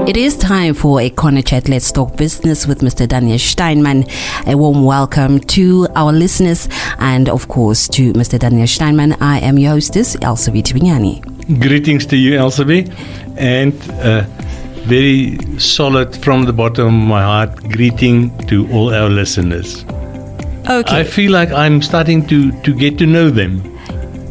It is time for a corner chat. Let's talk business with Mr. Daniel Steinman. A warm welcome to our listeners and, of course, to Mr. Daniel Steinman. I am your hostess, Elsavi Tibinyani. Greetings to you, Elsavi, and very solid from the bottom of my heart greeting to all our listeners. Okay. I feel like I'm starting to get to know them.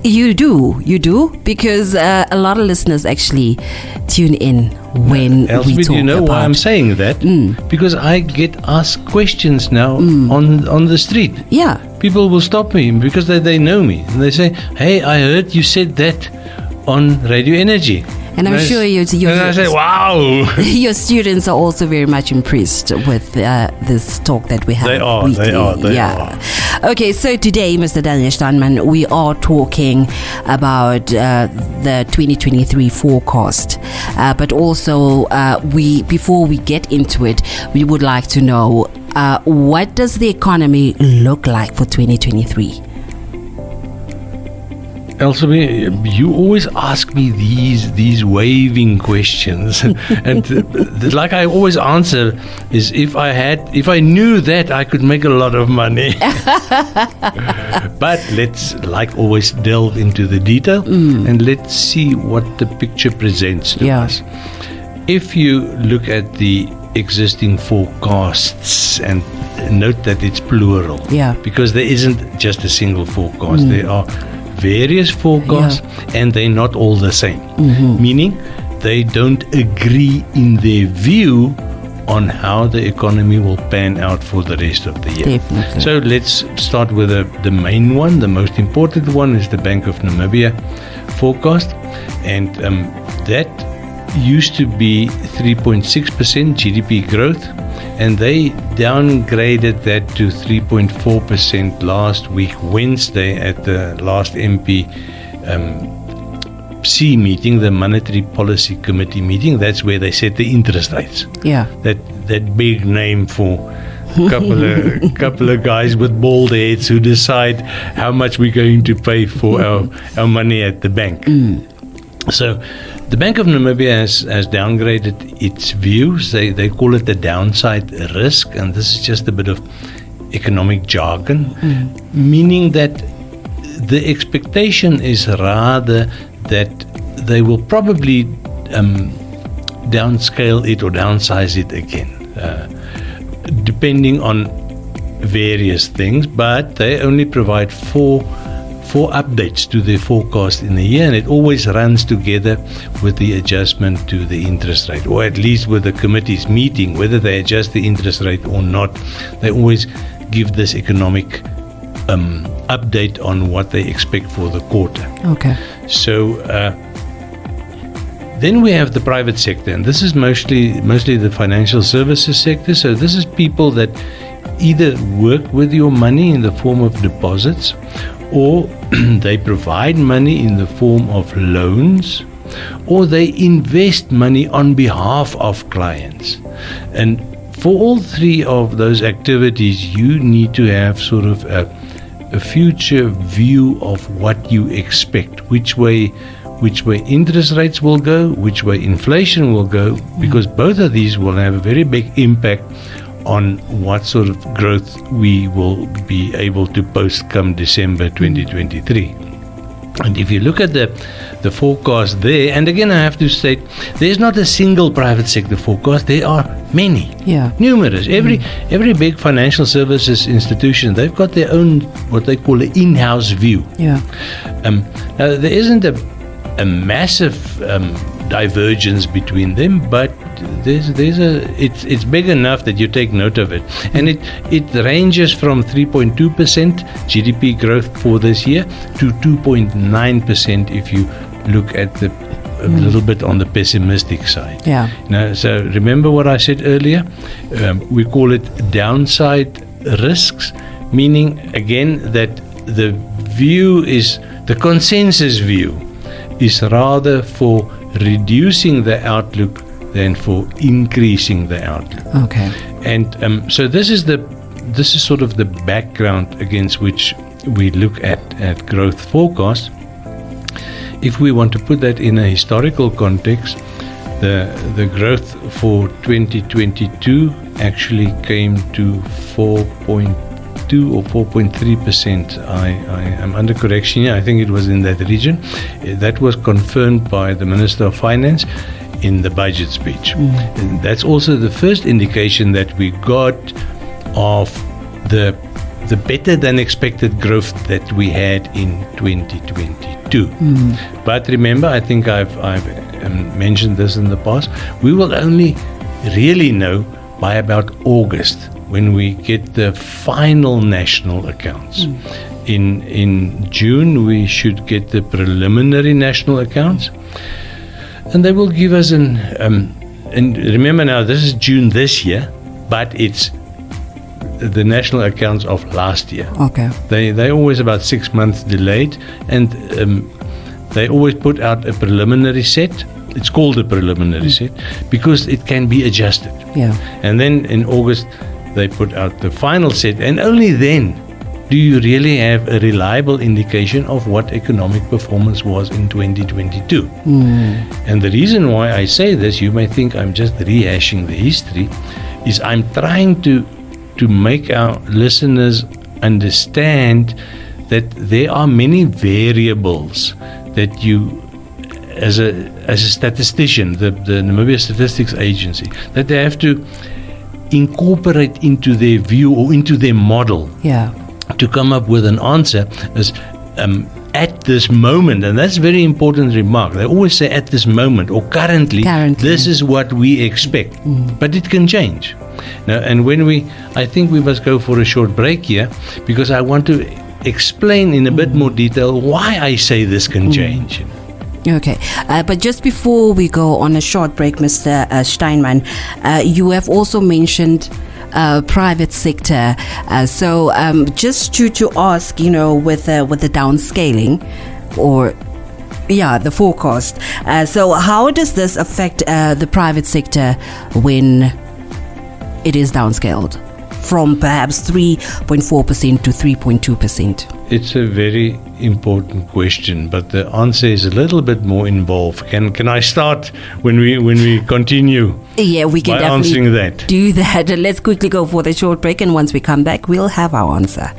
You do, because a lot of listeners actually tune in when we talk you know about. why I'm saying that? Because I get asked questions now on the street. Yeah. People will stop me because they know me, and they say, "Hey, I heard you said that on Radio Energy." And I'm sure and I say, "Wow!" Your students are also very much impressed with this talk that we have. They are. Okay, so today, Mr. Daniel Steinman, we are talking about the 2023 forecast. But also, before we get into it, we would like to know what does the economy look like for 2023? Elsavi, you always ask me these waving questions, and like I always answer is if I knew that I could make a lot of money. But let's, like always, delve into the detail and let's see what the picture presents to us. If you look at the existing forecasts and note that it's plural, because there isn't just a single forecast. There are various forecasts and they're not all the same, meaning they don't agree in their view on how the economy will pan out for the rest of the year. Definitely. So let's start with the main one. The most important one is the Bank of Namibia forecast, and that used to be 3.6% GDP growth, and they downgraded that to 3.4% last week, Wednesday, at the last MPC meeting, the Monetary Policy Committee meeting. That's where they set the interest rates. Yeah. That big name for a couple of guys with bald heads who decide how much we're going to pay for our money at the bank. So the Bank of Namibia has downgraded its views. They call it the downside risk, and this is just a bit of economic jargon, meaning that the expectation is rather that they will probably downscale it or downsize it again, depending on various things, but they only provide four updates to their forecast in a year, and it always runs together with the adjustment to the interest rate, or at least with the committee's meeting, whether they adjust the interest rate or not. They always give this economic update on what they expect for the quarter. Okay. So then we have the private sector, and this is mostly the financial services sector. So this is people that either work with your money in the form of deposits, or they provide money in the form of loans, or they invest money on behalf of clients. And for all three of those activities, you need to have sort of a future view of what you expect, which way interest rates will go, which way inflation will go, because both of these will have a very big impact on what sort of growth we will be able to post come December 2023. And if you look at the forecast there, and again I have to state, there's not a single private sector forecast, there are many, numerous. Every big financial services institution, they've got their own, what they call an in-house view. Now there isn't a massive divergence between them, but it's big enough that you take note of it, and it ranges from 3.2% GDP growth for this year to 2.9% if you look at a little bit on the pessimistic side. Now, so remember what I said earlier, we call it downside risks, meaning again that the consensus view is rather for reducing the outlook than for increasing the outlook. Okay. And so this is sort of the background against which we look at growth forecasts. If we want to put that in a historical context, The growth for 2022 actually came to 4.2 or 4.3%. I am under correction here. I think it was in that region. That was confirmed by the Minister of Finance in the budget speech. And that's also the first indication that we got of the better than expected growth that we had in 2022. But remember, I think I've mentioned this in the past, we will only really know by about August when we get the final national accounts. In June we should get the preliminary national accounts, and they will give us and remember now, this is June this year, but it's the national accounts of last year. Okay. They're always about 6 months delayed, and they always put out a preliminary set. It's called a preliminary set because it can be adjusted. Yeah. And then in August they put out the final set, and only then do you really have a reliable indication of what economic performance was in 2022. And the reason why I say this, you may think I'm just rehashing the history, is I'm trying to make our listeners understand that there are many variables that you, as a statistician, the Namibia Statistics Agency, that they have to incorporate into their view or into their model. Yeah. To come up with an answer as at this moment, and that's a very important remark. They always say at this moment or currently. This is what we expect, but it can change. Now, and I think we must go for a short break here, because I want to explain in a bit more detail why I say this can change. Okay, but just before we go on a short break, Mr. Steinmann, you have also mentioned private sector. So just to ask, with the downscaling or the forecast. So how does this affect the private sector when it is downscaled from perhaps 3.4% to 3.2%? It's a very important question, but the answer is a little bit more involved. Can I start when we continue? Yeah, we can by definitely answering that. do that. Let's quickly go for the short break, and once we come back, we'll have our answer.